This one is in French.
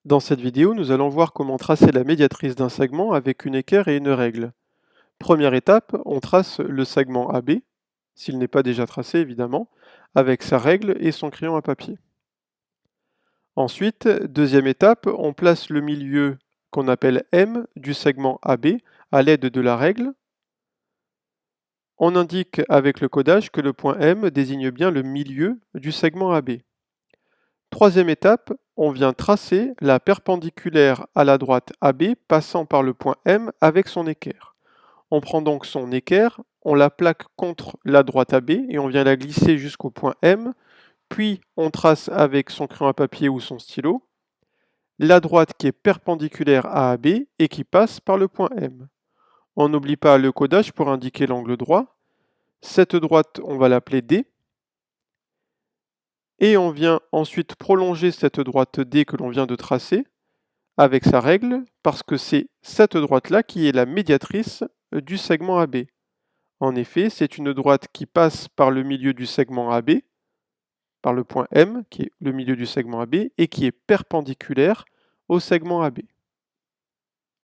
Dans cette vidéo, nous allons voir comment tracer la médiatrice d'un segment avec une équerre et une règle. Première étape, on trace le segment AB, s'il n'est pas déjà tracé évidemment, avec sa règle et son crayon à papier. Ensuite, deuxième étape, on place le milieu qu'on appelle M du segment AB à l'aide de la règle. On indique avec le codage que le point M désigne bien le milieu du segment AB. Troisième étape, on vient tracer la perpendiculaire à la droite AB passant par le point M avec son équerre. On prend donc son équerre, on la plaque contre la droite AB et on vient la glisser jusqu'au point M, puis on trace avec son crayon à papier ou son stylo la droite qui est perpendiculaire à AB et qui passe par le point M. On n'oublie pas le codage pour indiquer l'angle droit. Cette droite, on va l'appeler D. Et on vient ensuite prolonger cette droite D que l'on vient de tracer avec sa règle, parce que c'est cette droite-là qui est la médiatrice du segment AB. En effet, c'est une droite qui passe par le milieu du segment AB, par le point M, qui est le milieu du segment AB, et qui est perpendiculaire au segment AB.